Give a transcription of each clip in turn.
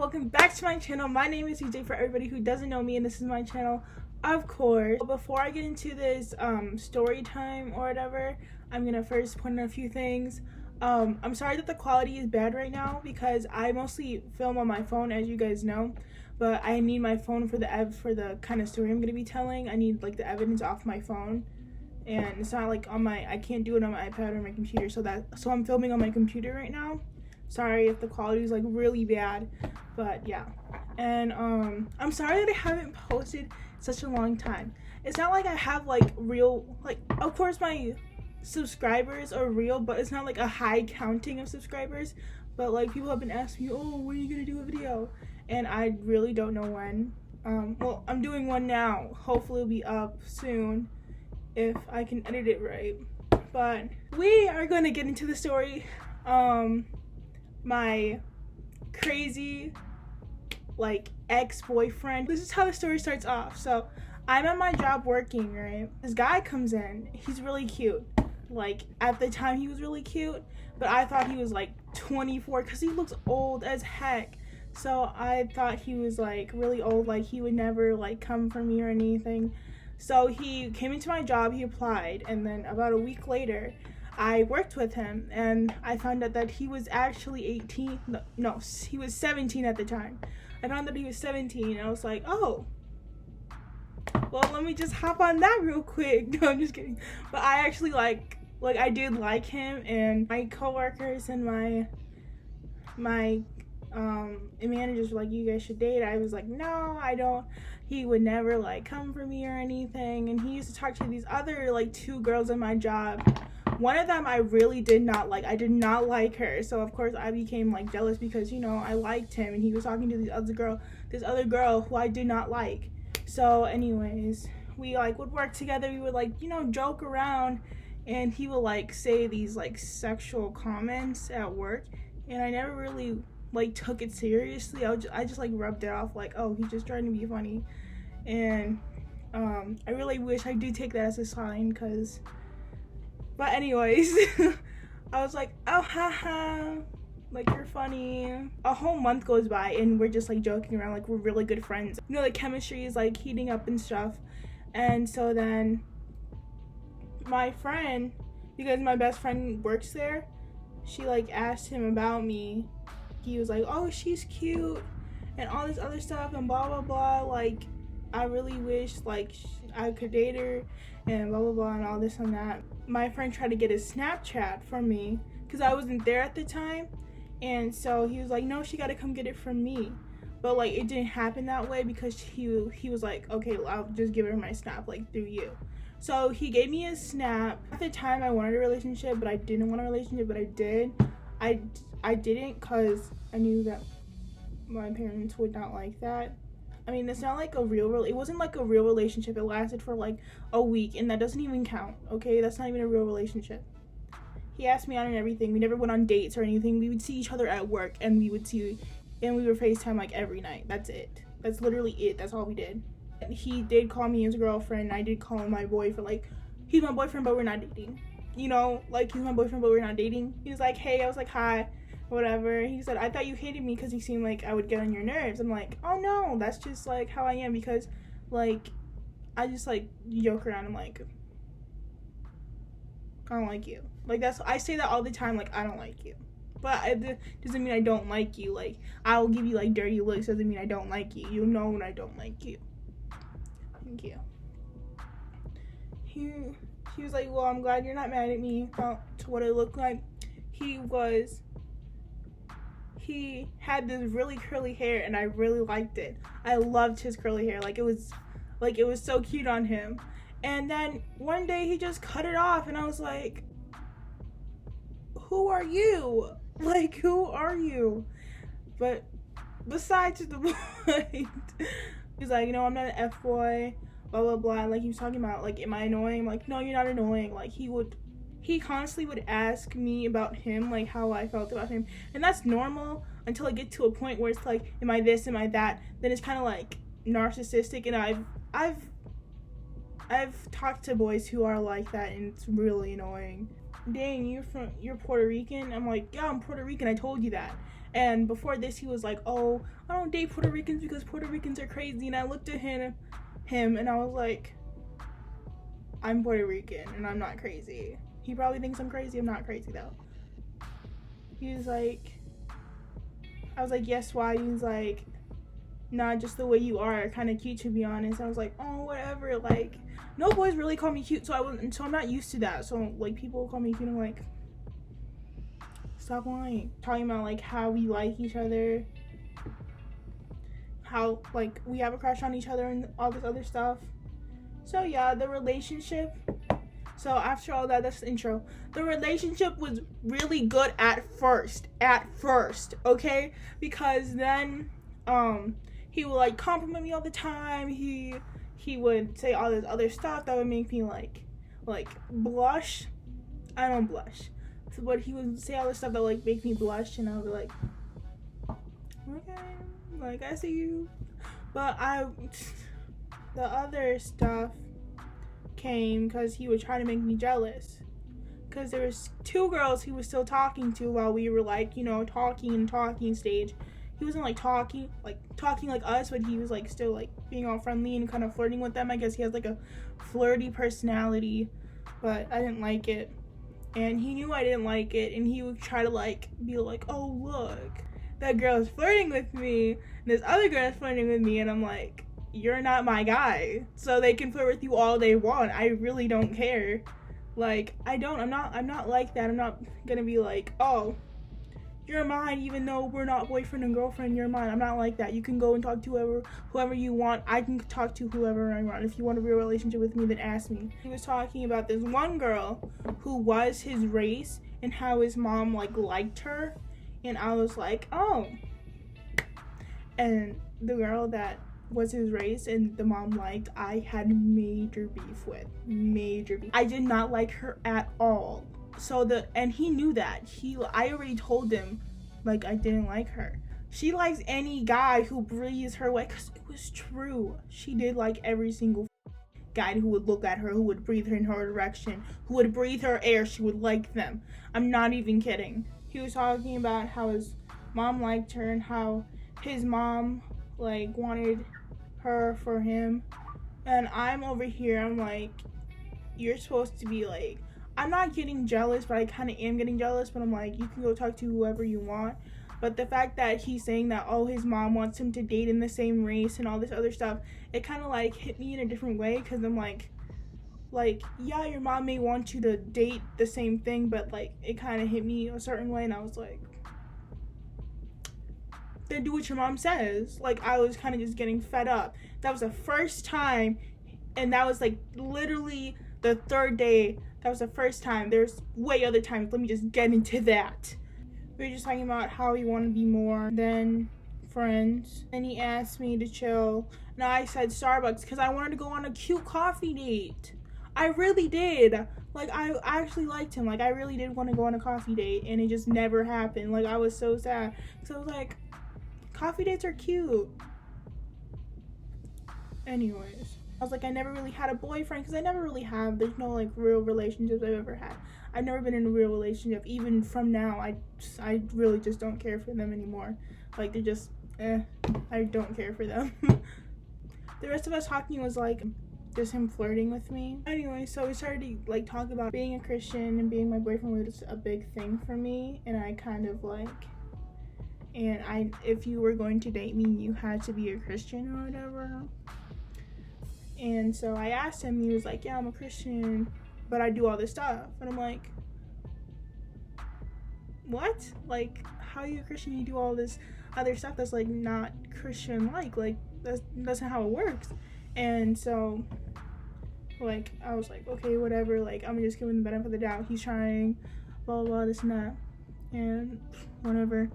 welcome back to my channel. My name is CJ for everybody who doesn't know me, and this is my channel, of course. Before I get into this story time or whatever, I'm gonna first point out a few things. I'm sorry that the quality is bad right now because I mostly film on my phone, as you guys know, but I need my phone for the kind of story I'm gonna be telling. I need like the evidence off my phone, and it's not like I can't do it on my iPad or my computer, so I'm filming on my computer right now. Sorry if the quality is like really bad, but yeah. And I'm sorry that I haven't posted such a long time. It's not like I have like real, like, of course my subscribers are real, but it's not like a high counting of subscribers. But like, people have been asking me, oh, when are you gonna do a video? And I really don't know when. Well, I'm doing one now. Hopefully it'll be up soon if I can edit it right. But we are gonna get into the story. My crazy like ex-boyfriend. This is how the story starts off. So I'm at my job working, right? This guy comes in. He's really cute. Like, at the time he was really cute, but I thought he was like 24 because he looks old as heck. So I thought he was like really old, like he would never like come for me or anything. So he came into my job, he applied, and then about a week later I worked with him, and I found out that he was actually 18. No, he was 17 at the time. I found that he was 17, and I was like, oh, well, let me just hop on that real quick. No, I'm just kidding. But I actually like I did like him, and my coworkers and my managers were like, you guys should date. I was like, no, I don't. He would never like come for me or anything. And he used to talk to these other like two girls in my job. One of them I really did not like. I did not like her. So of course I became like jealous because, you know, I liked him and he was talking to this other girl who I did not like. So anyways, we like would work together. We would like, you know, joke around, and he would like say these like sexual comments at work, and I never really like took it seriously. I just like rubbed it off like, oh, he's just trying to be funny. And I really wish I do take that as a sign, because but anyways, I was like, oh, haha, like, you're funny. A whole month goes by and we're just like joking around, like we're really good friends. You know, the chemistry is like heating up and stuff. And so then my friend, because my best friend works there, she like asked him about me. He was like, oh, she's cute and all this other stuff and blah blah blah, like I really wish like I could date her and blah blah blah and all this and that. My friend tried to get his Snapchat from me because I wasn't there at the time, and so he was like, no, she got to come get it from me. But like, it didn't happen that way because he was like, okay, I'll just give her my Snap like through you. So he gave me his Snap. At the time I wanted a relationship, but I didn't want a relationship, but I did. I didn't because I knew that my parents would not like that. I mean, it's not like it wasn't like a real relationship. It lasted for like a week, and that doesn't even count, okay? That's not even a real relationship. He asked me out and everything. We never went on dates or anything. We would see each other at work, and we would FaceTime like every night. That's it. That's literally it. That's all we did. And he did call me his girlfriend, and I did call him my boyfriend. Like, he's my boyfriend, but we're not dating. You know, like, he's my boyfriend, but we're not dating. He was like, hey. I was like, hi. Whatever. He said, I thought you hated me because you seemed like I would get on your nerves. I'm like, oh no, that's just like how I am, because like I just like joke around. I'm like, I don't like you. Like, I say that all the time, like, I don't like you, but it doesn't mean I don't like you. Like, I'll give you like dirty looks, doesn't mean I don't like you. You know when I don't like you. Thank you. He was like, well, I'm glad you're not mad at me to what I look like. He had this really curly hair, and I really liked it. I loved his curly hair. Like, it was so cute on him. And then one day he just cut it off, and I was like, who are you? Like, who are you? But besides the point, he's like, you know, I'm not an F-boy, blah blah blah. Like, he was talking about like, am I annoying? I'm like, no, you're not annoying. Like, he constantly would ask me about him, like how I felt about him, and that's normal until I get to a point where it's like, am I this, am I that? Then it's kind of like narcissistic, and I've talked to boys who are like that, and it's really annoying. Dang, you're Puerto Rican? I'm like, yeah, I'm Puerto Rican, I told you that. And before this, he was like, oh, I don't date Puerto Ricans because Puerto Ricans are crazy. And I looked at him and I was like, I'm Puerto Rican and I'm not crazy. He probably thinks I'm crazy. I'm not crazy though. He was like, I was like, yes, why? He's like, nah, just the way you are kind of cute, to be honest. I was like, oh, whatever. Like, no boys really call me cute, so I'm not used to that. So like, people call me cute, I'm like, stop lying. Talking about like how we like each other, how like we have a crush on each other and all this other stuff. So yeah, the relationship. So after all that, that's the intro. The relationship was really good at first, okay? Because then he would like compliment me all the time. He would say all this other stuff that would make me like blush. I don't blush. So, but he would say all this stuff that would like make me blush, and I would be like, okay, like I see you. But the other stuff came because he would try to make me jealous, because there was 2 girls he was still talking to while we were like, you know, talking stage. He wasn't like talking like us, but he was like still like being all friendly and kind of flirting with them. I guess he has like a flirty personality, but I didn't like it, and he knew I didn't like it, and he would try to like be like, oh look, that girl is flirting with me and this other girl is flirting with me, and I'm like, you're not my guy, so they can flirt with you all they want. I really don't care. Like, I'm not like that. I'm not gonna be like, oh, you're mine, even though we're not boyfriend and girlfriend, you're mine. I'm not like that. You can go and talk to whoever you want. I can talk to whoever I want. If you want to be in a relationship with me, then ask me. He was talking about this one girl who was his race and how his mom like liked her, and I was like, oh. And the girl that was his race and the mom liked, I had major beef with. I did not like her at all. And he knew that. I already told him, like, I didn't like her. She likes any guy who breathes her way, because it was true. She did like every single guy who would look at her, who would breathe her in her direction, who would breathe her air. She would like them. I'm not even kidding. He was talking about how his mom liked her and how his mom like wanted her for him, and I'm over here, I'm like, you're supposed to be like, I'm not getting jealous, but I kind of am getting jealous, but I'm like, you can go talk to whoever you want. But the fact that he's saying that, oh, his mom wants him to date in the same race and all this other stuff, it kind of like hit me in a different way, because I'm like, yeah, your mom may want you to date the same thing, but like, it kind of hit me a certain way, and I was like, then do what your mom says. Like, I was kind of just getting fed up. That was the first time, and that was like literally the 3rd day. That was the first time. There's way other times. Let me just get into that. We were just talking about how we want to be more than friends, and he asked me to chill, and I said Starbucks because I wanted to go on a cute coffee date. I really did. Like, I actually liked him. Like, I really did want to go on a coffee date, and it just never happened. Like, I was so sad. So I was like, coffee dates are cute. Anyways, I was like, I never really had a boyfriend, because I never really have. There's no like real relationships I've ever had. I've never been in a real relationship. Even from now, I really just don't care for them anymore. Like, they're just I don't care for them. The rest of us talking was like just him flirting with me. Anyway, so we started to like talk about being a Christian, and being my boyfriend was a big thing for me, and I kind of like, and if you were going to date me, you had to be a Christian or whatever. And so I asked him, he was like, yeah, I'm a Christian, but I do all this stuff. And I'm like, what? Like, how are you a Christian? You do all this other stuff that's like not Christian-like. Like, that's not how it works. And so, like, I was like, okay, whatever. Like, I'm just giving the benefit of the doubt. He's trying, blah, blah, blah, this and that. And whatever.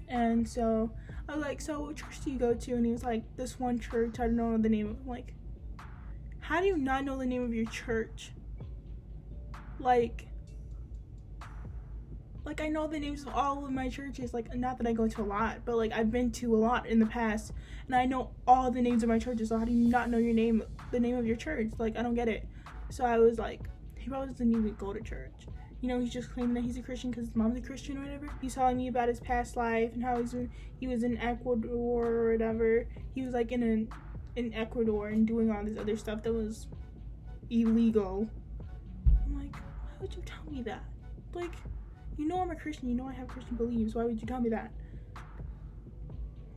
And so I was like, so what church do you go to? And he was like, this one church, I don't know the name of it. I'm like, how do you not know the name of your church? Like I know the names of all of my churches. Like, not that I go to a lot, but like, I've been to a lot in the past, and I know all the names of my churches. So how do you not know your name, the name of your church? Like, I don't get it. So I was like, he probably doesn't even go to church. You know, he's just claiming that he's a Christian because his mom's a Christian or whatever. He's telling me about his past life and how he was in Ecuador or whatever. He was like in Ecuador and doing all this other stuff that was illegal. I'm like, why would you tell me that? Like, you know I'm a Christian. You know I have Christian beliefs. Why would you tell me that?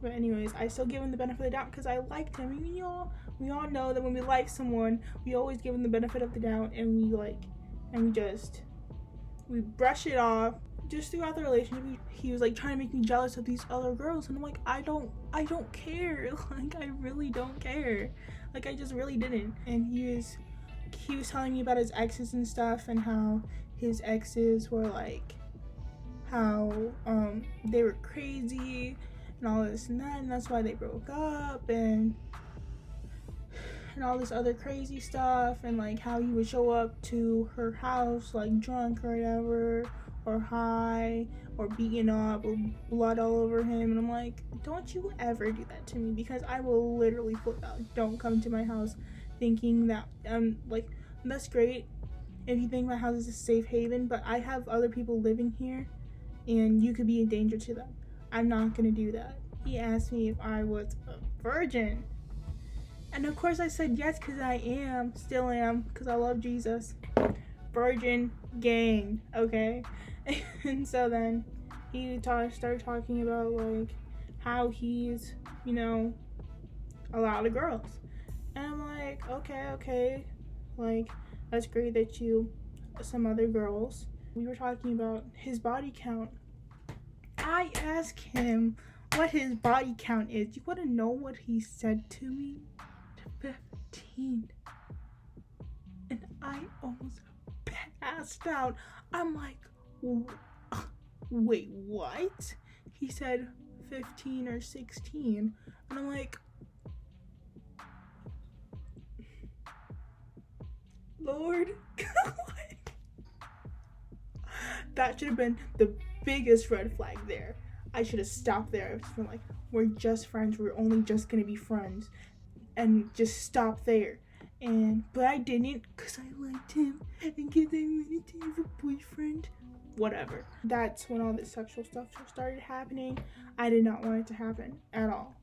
But anyways, I still give him the benefit of the doubt because I liked him. And we all know that when we like someone, we always give them the benefit of the doubt, and we brush it off. Just throughout the relationship, he was like trying to make me jealous of these other girls, and I'm like, I don't care. Like, I really don't care. Like, I just really didn't. And he was telling me about his exes and stuff, and how his exes were like, how they were crazy and all this and that, and that's why they broke up, and all this other crazy stuff, and like how he would show up to her house like drunk or whatever, or high, or beaten up, or blood all over him. And I'm like, don't you ever do that to me, because I will literally flip out. Don't come to my house thinking that like, that's great if you think my house is a safe haven, but I have other people living here and you could be a danger to them. I'm not gonna do that. He asked me if I was a virgin, and of course I said yes, because I am, still am, because I love Jesus. Virgin gang, okay? And so then he started talking about like how he's, you know, a lot of girls, and I'm like, okay, like, that's great that you some other girls. We were talking about his body count. I asked him what his body count is. You want to know what he said to me? 15. And I almost passed out. I'm like, wait, what? He said 15 or 16. And I'm like, Lord, that should have been the biggest red flag there. I should have stopped there. I just been like, we're just friends. We're only just gonna be friends, and just stop there. But I didn't, because I liked him, and because I wanted to have a boyfriend. Whatever. That's when all this sexual stuff started happening. I did not want it to happen at all.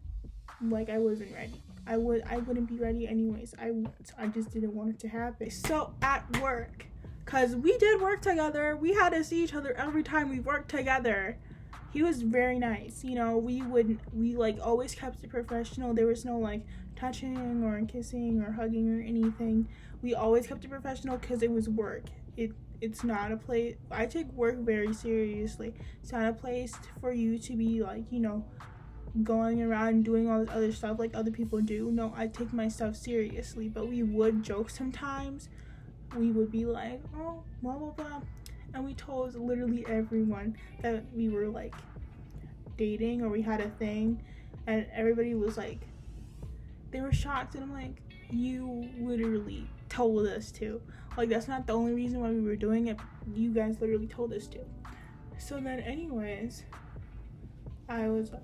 Like, I wasn't ready. I wouldn't be ready anyways. I just didn't want it to happen. So at work, because we did work together, we had to see each other every time we worked together. He was very nice. You know, we like always kept it professional. There was no like touching or kissing or hugging or anything. We always kept it professional because it was work. It's not a place. I take work very seriously. It's not a place for you to be like, you know, going around and doing all this other stuff like other people do. No, I take my stuff seriously. But we would joke sometimes. We would be like, oh, blah blah blah, and we told literally everyone that we were like dating or we had a thing, and everybody was like, they were shocked. And I'm like, you literally told us to. Like, that's not the only reason why we were doing it. You guys literally told us to. So then anyways, I was like,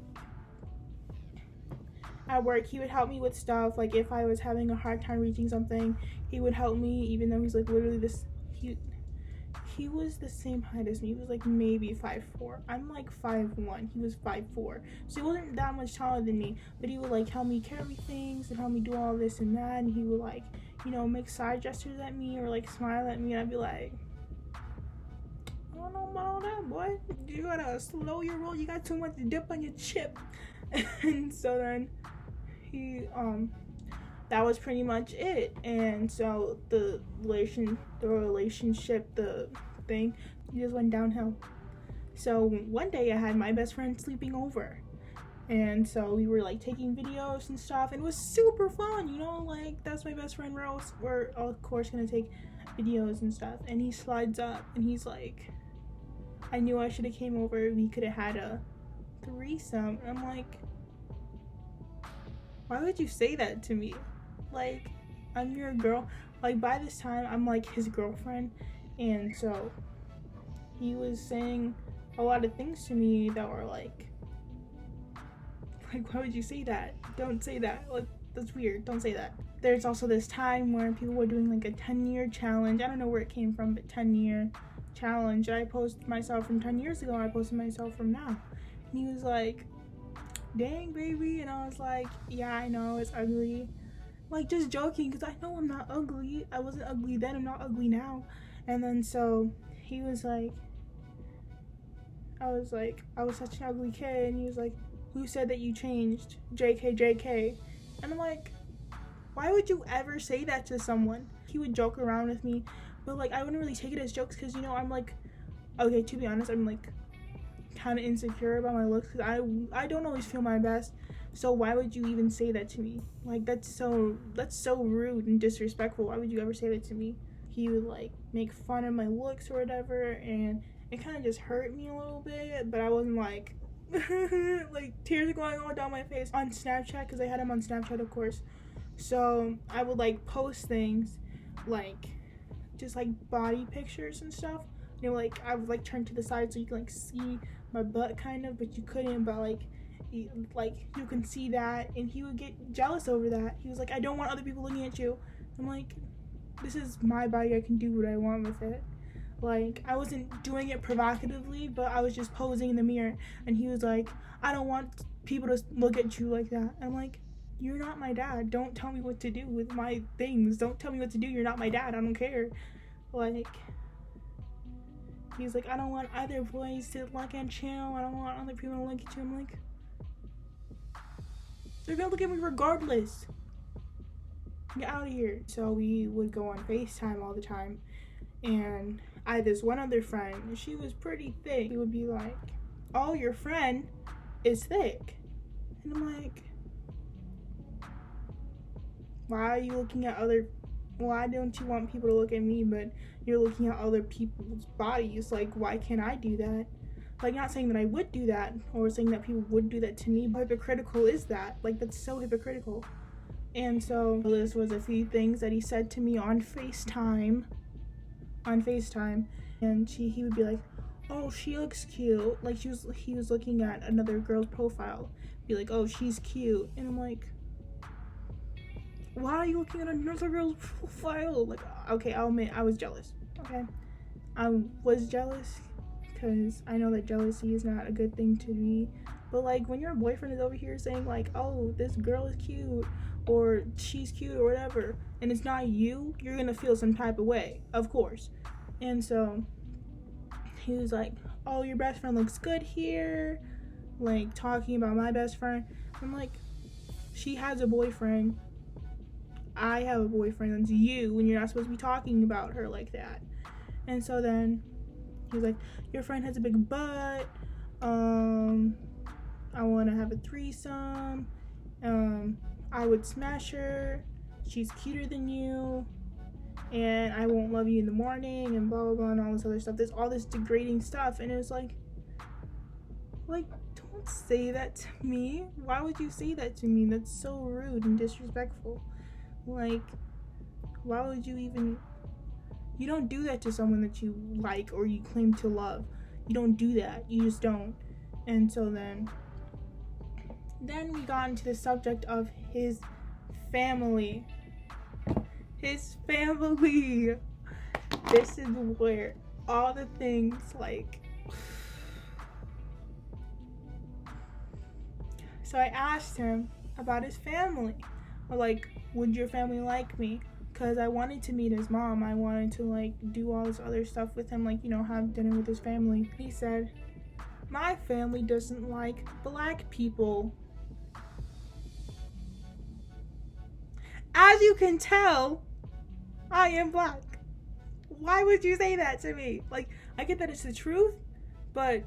at work, he would help me with stuff. Like, if I was having a hard time reaching something, he would help me, even though he's like literally this, he was the same height as me. He was like maybe 5'4". I'm like 5'1". He was 5'4". So he wasn't that much taller than me, but he would like help me carry things and help me do all this and that, and he would like, you know, make side gestures at me or like smile at me, and I'd be like, I don't know about all that, boy. You gotta slow your roll. You got too much dip on your chip. And so then he that was pretty much it. And so the relationship, the thing just went downhill. So one day I had my best friend sleeping over, and so we were like taking videos and stuff, and it was super fun, you know, like that's my best friend. We're of course gonna take videos and stuff. And he slides up and he's like, I knew I should have came over. We could have had a threesome. And I'm like, why would you say that to me? Like, I'm your girl. Like, by this time I'm like his girlfriend, and so he was saying a lot of things to me that were like, why would you say that? Don't say that. Like, that's weird. Don't say that. There's also this time where people were doing like a 10-year challenge. I don't know where it came from, but 10-year challenge. I posted myself from 10 years ago and I posted myself from now. And he was like, dang, baby. And I was like, yeah, I know, it's ugly. Like, just joking, because I know I'm not ugly. I wasn't ugly then, I'm not ugly now. And then so he was like, I was such an ugly kid. And he was like, who said that you changed? JK, JK. And I'm like, why would you ever say that to someone? He would joke around with me, but like I wouldn't really take it as jokes, because, you know, I'm like, okay, to be honest, I'm like kind of insecure about my looks, because I don't always feel my best. So why would you even say that to me? Like, that's so rude and disrespectful. Why would you ever say that to me? He would like make fun of my looks or whatever, and it kind of just hurt me a little bit, but I wasn't like like tears are going all down my face on Snapchat, because I had him on Snapchat, of course. So I would like post things like just like body pictures and stuff. You know, like I would like turn to the side so you can like see my butt kind of, but you couldn't, but like you can see that. And he would get jealous over that. He was like, I don't want other people looking at you. I'm like, this is my body, I can do what I want with it. Like, I wasn't doing it provocatively, but I was just posing in the mirror. And he was like, I don't want people to look at you like that. And I'm like, you're not my dad. Don't tell me what to do with my things. Don't tell me what to do. You're not my dad. I don't care. Like, he's like, I don't want other boys to look at you. I don't want other people to look at you. I'm like, they're gonna look at me regardless. Get out of here. So we would go on FaceTime all the time. And I had this one other friend. She was pretty thick. He would be like, oh, your friend is thick. And I'm like, why don't you want people to look at me, but you're looking at other people's bodies? Like, why can't I do that? Like, not saying that I would do that, or saying that people would do that to me, but hypocritical is that? Like, that's so hypocritical. And so this was a few things that he said to me on FaceTime. And he would be like, oh, she looks cute. Like, he was looking at another girl's profile. Be like, oh, she's cute. And I'm like, why are you looking at another girl's profile? Like, okay, I'll admit I was jealous. Okay, I was jealous, because I know that jealousy is not a good thing to be. But like, when your boyfriend is over here saying like, oh, this girl is cute, or she's cute, or whatever, and it's not you, you're gonna feel some type of way, of course. And so he was like, oh, your best friend looks good here, like talking about my best friend. I'm like, she has a boyfriend, I have a boyfriend, that's you, and you're not supposed to be talking about her like that. And so then he was like, your friend has a big butt, I want to have a threesome, I would smash her, she's cuter than you, and I won't love you in the morning, and blah blah blah, and all this other stuff. There's all this degrading stuff, and it was like don't say that to me. Why would you say that to me? That's so rude and disrespectful. Like, why would you even, you don't do that to someone that you like or you claim to love. You don't do that. You just don't. And so then we got into the subject of his family. His family. This is where all the things, like, so I asked him about his family. Like, would your family like me? Because I wanted to meet his mom. I wanted to like do all this other stuff with him, like, you know, have dinner with his family. He said, my family doesn't like black people. As you can tell, I am black. Why would you say that to me? Like, I get that it's the truth, but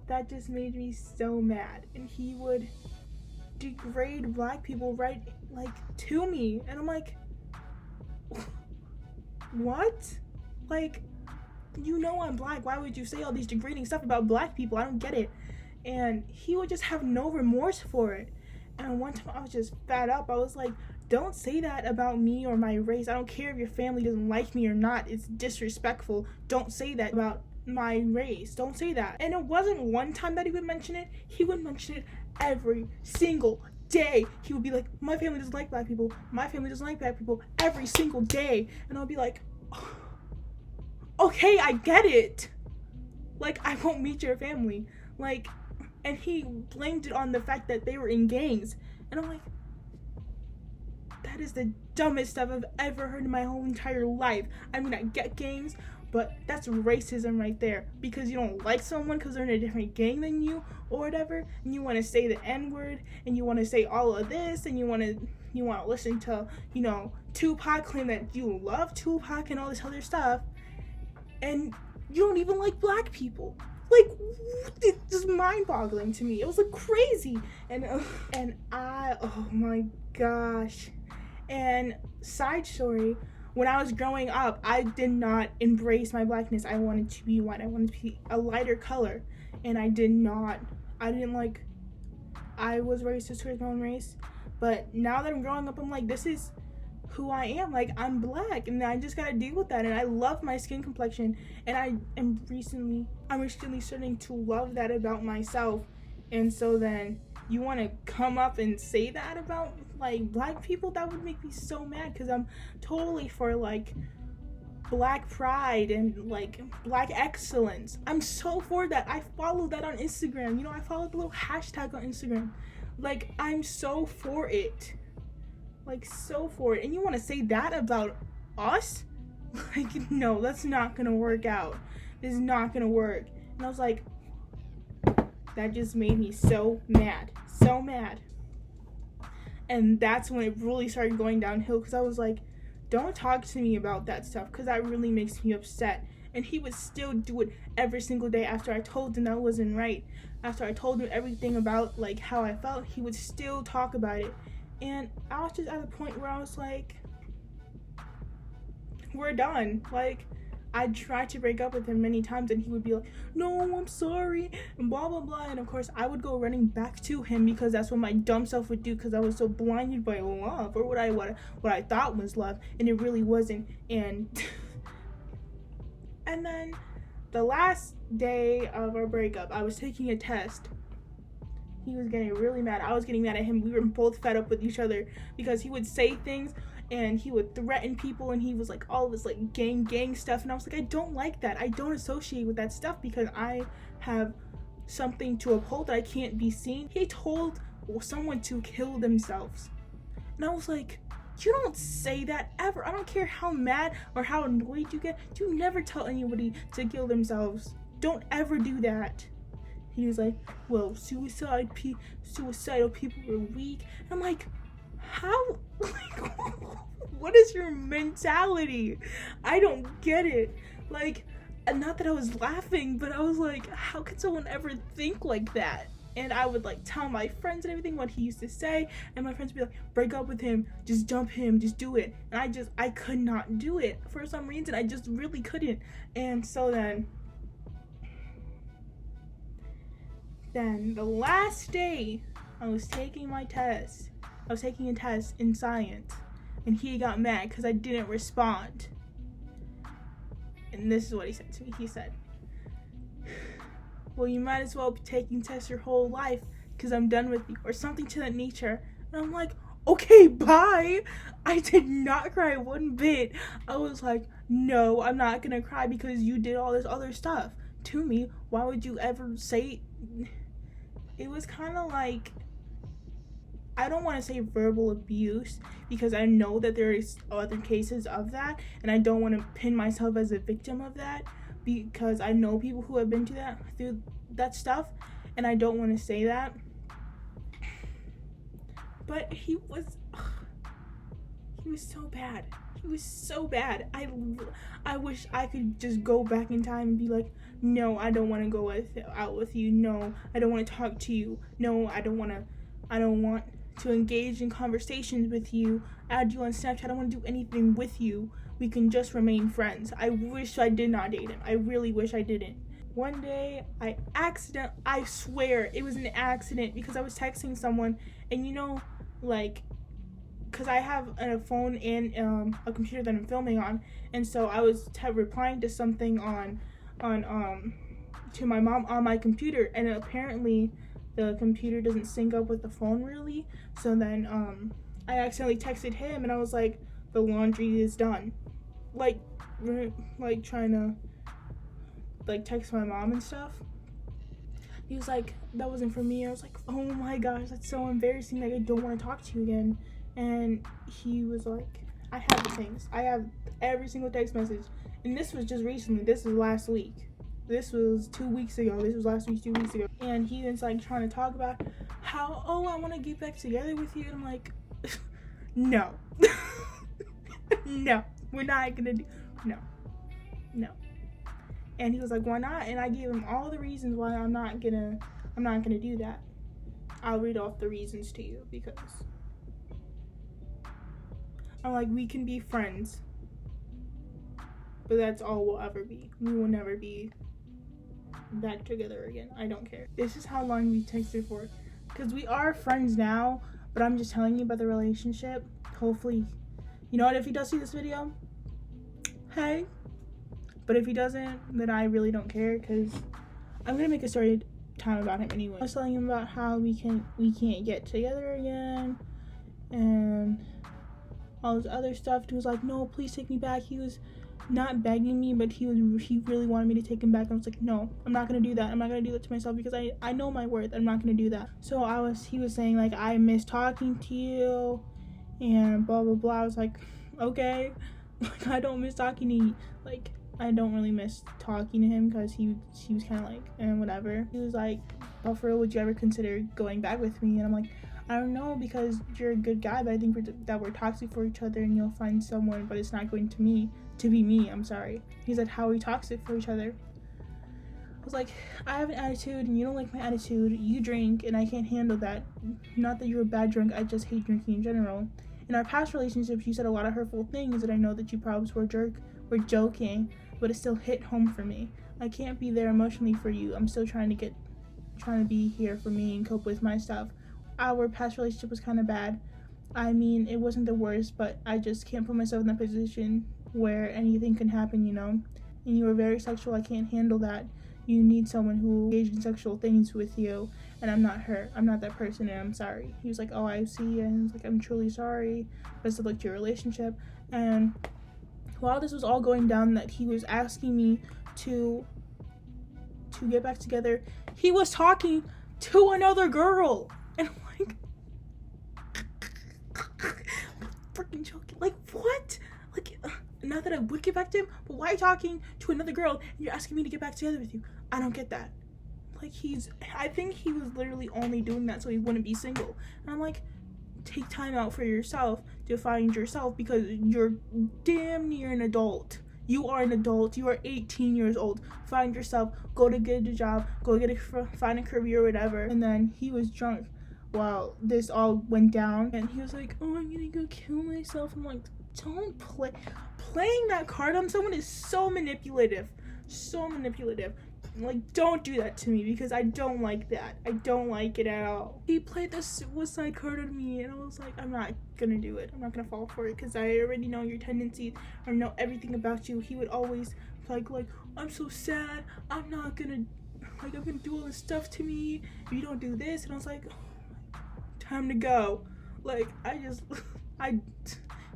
that just made me so mad. And he would degrade black people right, like, to me. And I'm like, what? Like, you know I'm black. Why would you say all these degrading stuff about black people? I don't get it. And he would just have no remorse for it. And one time I was just fed up. I was like, don't say that about me or my race. I don't care if your family doesn't like me or not. It's disrespectful. Don't say that about my race. Don't say that. And it wasn't one time that he would mention it. He would mention it every single day. He would be like, my family doesn't like black people. My family doesn't like black people. Every single day. And I'll be like, oh, okay, I get it. Like, I won't meet your family. Like, and he blamed it on the fact that they were in gangs. And I'm like, that is the dumbest stuff I've ever heard in my whole entire life. I mean, I get gangs, but that's racism right there. Because you don't like someone because they're in a different gang than you or whatever, and you want to say the N-word, and you want to say all of this, and you want to listen to, you know, Tupac, claim that you love Tupac and all this other stuff, and you don't even like black people. Like, it's just mind-boggling to me. It was like crazy. And oh my gosh. And side story, when I was growing up, I did not embrace my blackness. I wanted to be white. I wanted to be a lighter color. And I was racist towards my own race. But now that I'm growing up, I'm like, this is who I am. Like, I'm black, and I just gotta deal with that. And I love my skin complexion, and I'm recently starting to love that about myself. And so then you want to come up and say that about like black people? That would make me so mad, because I'm totally for like black pride and like black excellence. I'm so for that. I follow that on Instagram. You know, I follow the little hashtag on Instagram. Like, I'm so for it. Like, so for it. And you want to say that about us? Like, no, that's not gonna work out. This is not gonna work. And I was like, that just made me so mad. So mad. And that's when it really started going downhill, because I was like, don't talk to me about that stuff, because that really makes me upset. And he would still do it every single day after I told him that wasn't right. After I told him everything about like how I felt, he would still talk about it. And I was just at a point where I was like, we're done. Like, I tried to break up with him many times, and he would be like, no, I'm sorry, and blah, blah, blah. And of course, I would go running back to him, because that's what my dumb self would do, because I was so blinded by love, or what I thought was love, and it really wasn't. And and then the last day of our breakup, I was taking a test. He was getting really mad. I was getting mad at him. We were both fed up with each other, because he would say things and he would threaten people, and he was like all this like gang stuff, and I was like, I don't like that. I don't associate with that stuff, because I have something to uphold that I can't be seen. He told someone to kill themselves, and I was like, you don't say that ever. I don't care how mad or how annoyed you get. You never tell anybody to kill themselves. Don't ever do that. He was like, well, suicidal people are weak. And I'm like, how? Like, what is your mentality? I don't get it. Like, not that I was laughing, but I was like, how could someone ever think like that? And I would like tell my friends and everything what he used to say, and my friends would be like, break up with him, just dump him, just do it. And I could not do it. For some reason, I just really couldn't. And so then the last day I was taking my test, I was taking a test in science, and he got mad because I didn't respond. And this is what he said to me. He said, well, you might as well be taking tests your whole life, because I'm done with you, or something to that nature. And I'm like, okay, bye. I did not cry one bit. I was like, no, I'm not gonna cry because you did all this other stuff to me. Why would you ever say? It was kind of like, I don't want to say verbal abuse, because I know that there is other cases of that, and I don't want to pin myself as a victim of that, because I know people who have been through that stuff, and I don't want to say that. But he was so bad. He was so bad. I wish I could just go back in time and be like, no, I don't want to go out with you. No, I don't want to talk to you. No, I don't want to engage in conversations with you, add you on Snapchat. I don't want to do anything with you. We can just remain friends. I wish I did not date him. I really wish I didn't. One day, I swear it was an accident, because I was texting someone, and you know, like, because I have a phone and a computer that I'm filming on, and so I was replying to something to my mom on my computer, and apparently the computer doesn't sync up with the phone really, so then I accidentally texted him, and I was like, the laundry is done, like trying to like text my mom and stuff. He was like, that wasn't for me. I was like, oh my gosh, that's so embarrassing. Like, I don't want to talk to you again. And he was like, I have the things. I have every single text message. And this was just recently. This was last week. This was 2 weeks ago. This was last week, 2 weeks ago. And he was like trying to talk about how, oh, I want to get back together with you. And I'm like, no. No. We're not going to do, no. And he was like, why not? And I gave him all the reasons why I'm not gonna do that. I'll read off the reasons to you because I'm like, we can be friends, but that's all we'll ever be. We will never be back together again. I don't care. This is how long we texted for, because we are friends now, but I'm just telling you about the relationship. Hopefully, you know what, if he does see this video, hey. But if he doesn't, then I really don't care, because I'm gonna make a story time about him anyway. I was telling him about how we can't get together again and all this other stuff. He was like, no, please take me back. He was not begging me, but he really wanted me to take him back. I was like, no, I'm not gonna do that. I'm not gonna do that to myself, because I know my worth. I'm not gonna do that. So he was saying like, I miss talking to you and blah blah blah. I was like, okay. Like, I don't miss talking to you. Like, I don't really miss talking to him, because he was kind of like, whatever. He was like, oh, for real, would you ever consider going back with me? And I'm like, I don't know, because you're a good guy, but I think that we're toxic for each other, and you'll find someone, but it's not going to be me. I'm sorry. He said, how are we toxic for each other? I was like, I have an attitude, and you don't like my attitude. You drink, and I can't handle that. Not that you're a bad drunk, I just hate drinking in general. In our past relationships, you said a lot of hurtful things that I know that you probably were joking, but it still hit home for me. I can't be there emotionally for you. I'm still trying to be here for me and cope with my stuff. Our past relationship was kind of bad. I mean, it wasn't the worst, but I just can't put myself in that position where anything can happen, you know? And you were very sexual. I can't handle that. You need someone who engaged in sexual things with you, and I'm not her. I'm not that person, and I'm sorry. He was like, oh, I see, and I was like, I'm truly sorry. Best of luck to your relationship. And while this was all going down, that he was asking me to get back together, he was talking to another girl. And I'm like, freaking joking. Like, what? Like, not that I would get back to him, but why are you talking to another girl and you're asking me to get back together with you? I don't get that. Like, I think he was literally only doing that so he wouldn't be single. And I'm like, take time out for yourself to find yourself, because you're damn near an adult. You are an adult. You are 18 years old. Find yourself. Go to get a job. Find a career or whatever. And then he was drunk while this all went down, and he was like, oh, I'm gonna go kill myself. I'm like, don't playing that card on someone is so manipulative. Like, don't do that to me, because I don't like that. I don't like it at all. He played the suicide card on me, and I was like, I'm not gonna do it. I'm not gonna fall for it, because I already know your tendencies. I know everything about you. He would always like, I'm so sad. I'm gonna do all this stuff to me if you don't do this. And I was like, oh, time to go. Like,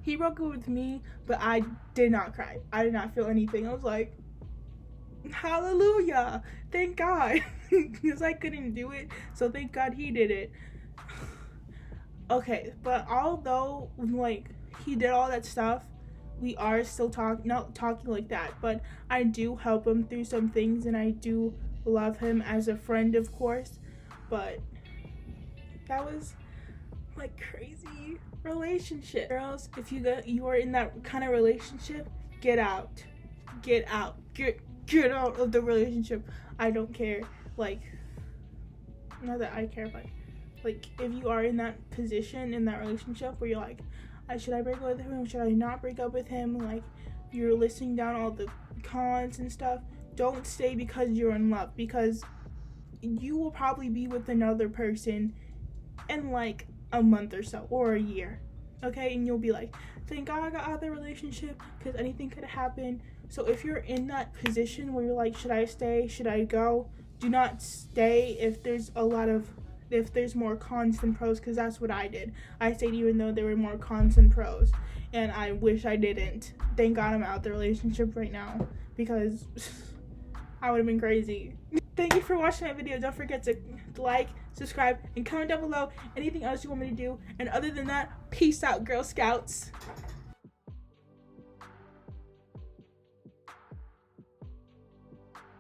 he broke up with me, but I did not cry. I did not feel anything. I was like, hallelujah, thank God. Because I couldn't do it, so thank God he did it. Okay, but although like he did all that stuff, we are still not talking like that, but I do help him through some things, and I do love him as a friend, of course. But that was like crazy relationship. Girls, if you are in that kind of relationship, get out of the relationship. I don't care. Like, not that I care, but like, if you are in that position, in that relationship where you're like, should I break up with him, should I not break up with him, like, you're listing down all the cons and stuff, don't stay because you're in love, because you will probably be with another person in like a month or so, or a year, okay? And you'll be like, thank God I got out of the relationship, because anything could happen. So if you're in that position where you're like, should I stay, should I go, do not stay if there's more cons than pros, because that's what I did. I stayed even though there were more cons than pros, and I wish I didn't. Thank God I'm out of the relationship right now, because I would have been crazy. Thank you for watching that video. Don't forget to like, subscribe, and comment down below anything else you want me to do. And other than that, peace out, Girl Scouts.